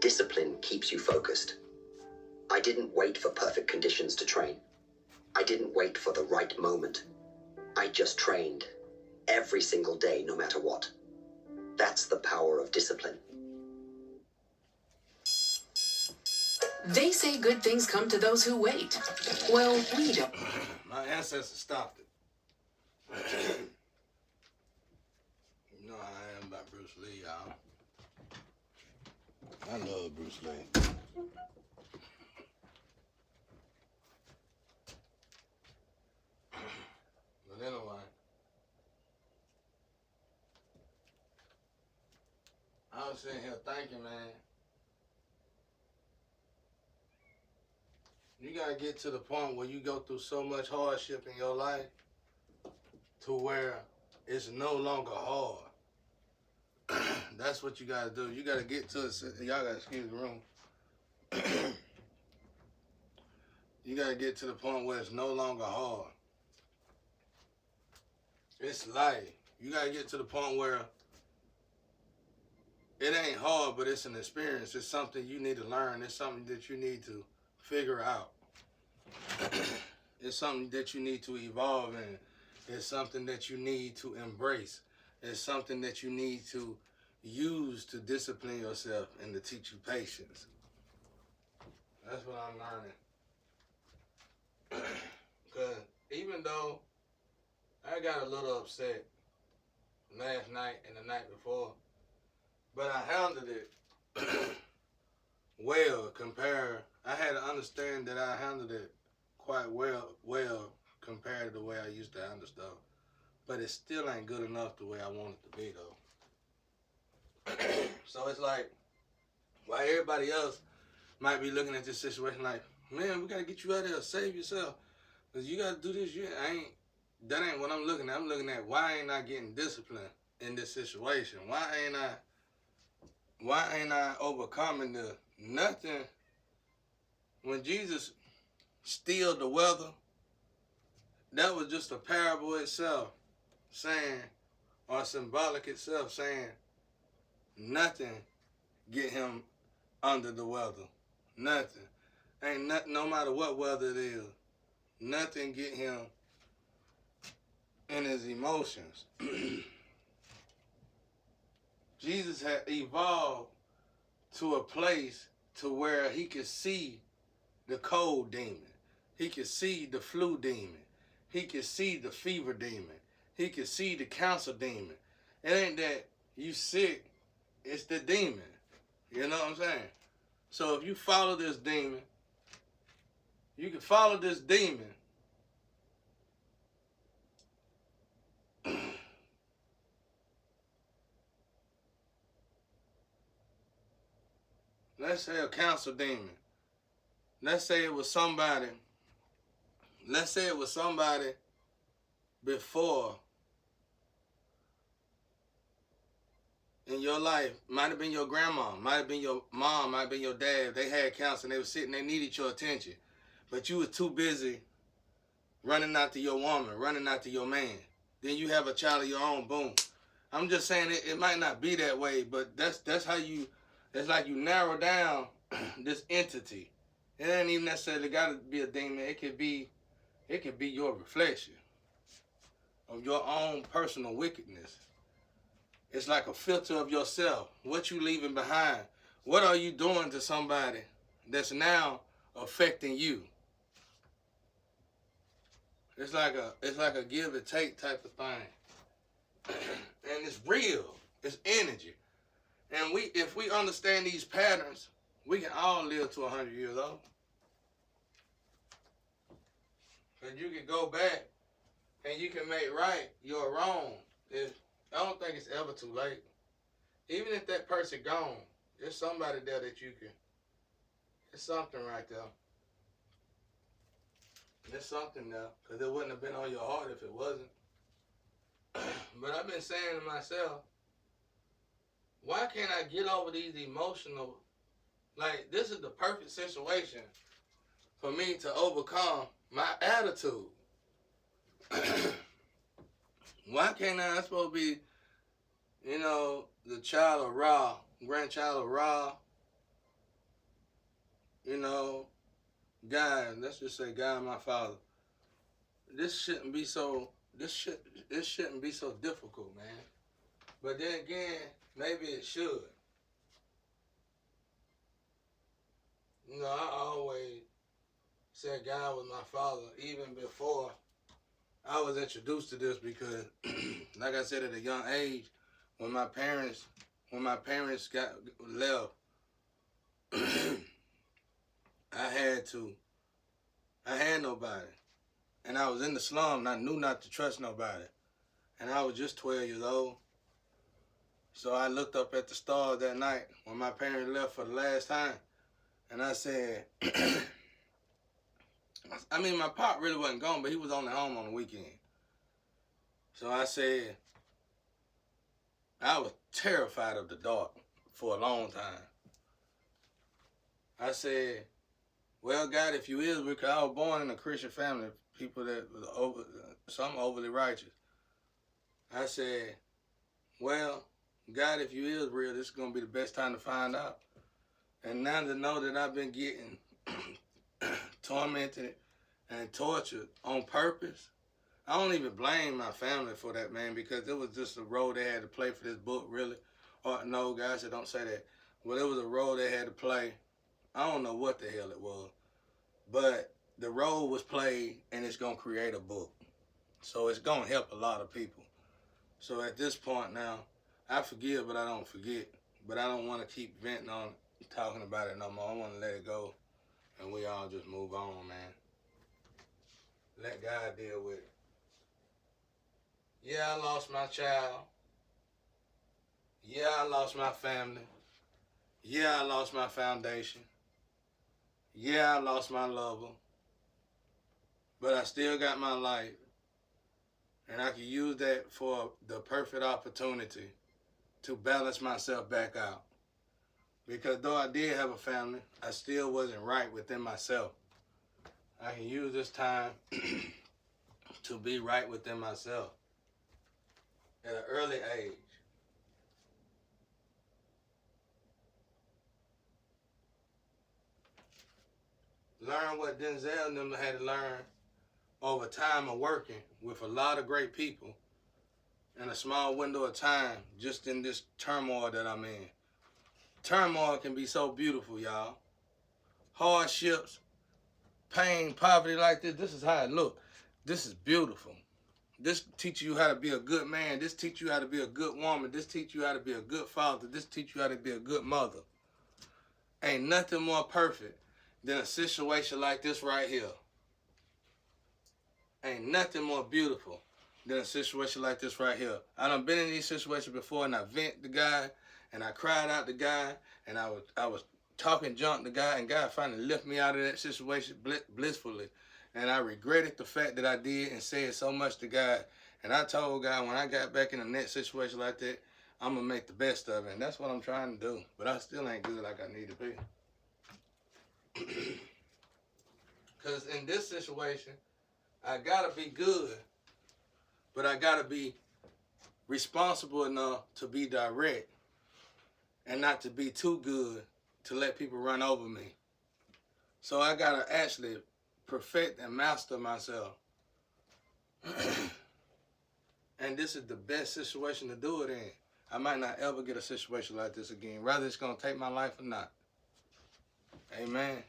Discipline keeps you focused. I didn't wait for perfect conditions to train. I didn't wait for the right moment. I just trained every single day, no matter what. That's the power of discipline. They say good things come to those who wait. Well, we don't. My ancestors stopped it. You know how I am about Bruce Lee, y'all. I love Bruce Lee. But anyway, I was sitting here thinking, man, you gotta get to the point where you go through so much hardship in your life to where it's no longer hard. That's what you gotta do. You gotta get to it. Y'all gotta excuse the room. You gotta get to the point where it's no longer hard. It's life. You gotta get to the point where it ain't hard, but it's an experience. It's something you need to learn. It's something that you need to figure out. It's something that you need to evolve in. It's something that you need to embrace. It's something that you need to use to discipline yourself and to teach you patience. That's what I'm learning. Because even though I got a little upset last night and the night before, but I handled it well compared. I had to understand that I handled it quite well compared to the way I used to handle stuff. But it still ain't good enough the way I want it to be, though. So it's like, while everybody else might be looking at this situation like, man, we got to get you out of here, save yourself. Because you got to do this. That ain't what I'm looking at. I'm looking at why ain't I getting disciplined in this situation? Why ain't I overcoming the nothing? When Jesus stilled the weather, that was just a parable itself, saying, or symbolic itself, saying, nothing get him under the weather. Nothing. Ain't nothing, no matter what weather it is, nothing get him in his emotions. Jesus had evolved to a place to where he could see the cold demon. He could see the flu demon. He could see the fever demon. He could see the cancer demon. It ain't that you sick, it's the demon. You know what I'm saying? So if you follow this demon, you can follow this demon let's say a cancer demon. Let's say it was somebody before in your life. Might have been your grandma, might have been your mom, might have been your dad. They had cancer and they were sitting, they needed your attention. But you were too busy running after your woman, running after your man. Then you have a child of your own, boom. I'm just saying it might not be that way, but that's how you, it's like you narrow down this entity. It ain't even necessarily got to be a demon. It could be your reflection of your own personal wickedness. It's like a filter of yourself. What you leaving behind? What are you doing to somebody that's now affecting you? It's like a give and take type of thing. And it's real. It's energy. And if we understand these patterns, we can all live to 100 years old. Because you can go back and you can make right your wrong. I don't think it's ever too late. Even if that person gone, there's somebody there that you can. There's something right there. There's something there. Because it wouldn't have been on your heart if it wasn't. But I've been saying to myself, why can't I get over these emotional, like this is the perfect situation for me to overcome my attitude. Why can't I'm supposed to be, the child of Ra, grandchild of Ra, know, God, let's just say God, my father, this shouldn't be so difficult, man. But then again, maybe it should. You know, I always said God was my father even before I was introduced to this because, like I said, at a young age, when my parents got left, I had nobody. And I was in the slum and I knew not to trust nobody. And I was just 12 years old. So I looked up at the stars that night when my parents left for the last time. And I said, I mean, my pop really wasn't gone, but he was only home on the weekend. So I said, I was terrified of the dark for a long time. I said, well, God, if you is, because I was born in a Christian family, people that was some overly righteous. I said, well, God, if you is real, this is going to be the best time to find out. And now to know that I've been getting tormented and tortured on purpose, I don't even blame my family for that, man, because it was just a role they had to play for this book, really. Or no, guys, don't say that. Well, it was a role they had to play. I don't know what the hell it was. But the role was played, and it's going to create a book. So it's going to help a lot of people. So at this point now, I forgive, but I don't forget. But I don't want to keep venting on talking about it no more. I want to let it go, and we all just move on, man. Let God deal with it. Yeah, I lost my child. Yeah, I lost my family. Yeah, I lost my foundation. Yeah, I lost my lover. But I still got my life. And I can use that for the perfect opportunity to balance myself back out. Because though I did have a family, I still wasn't right within myself. I can use this time to be right within myself at an early age. Learn what Denzel and them had to learn over time of working with a lot of great people in a small window of time, just in this turmoil that I'm in. Turmoil can be so beautiful, y'all. Hardships, pain, poverty like this is how it looks. This is beautiful. This teaches you how to be a good man. This teaches you how to be a good woman. This teaches you how to be a good father. This teaches you how to be a good mother. Ain't nothing more perfect than a situation like this right here. Ain't nothing more beautiful than a situation like this right here. I done been in these situations before, and I vent the guy, and I cried out the guy, and I was talking junk to God, and God finally lifted me out of that situation blissfully. And I regretted the fact that I did and said so much to God. And I told God when I got back in the next situation like that, I'm going to make the best of it. And that's what I'm trying to do. But I still ain't good like I need to be. Because in this situation, I got to be good. But I got to be responsible enough to be direct. And not to be too good to let people run over me. So I got to actually perfect and master myself. And this is the best situation to do it in. I might not ever get a situation like this again. Whether it's going to take my life or not. Amen.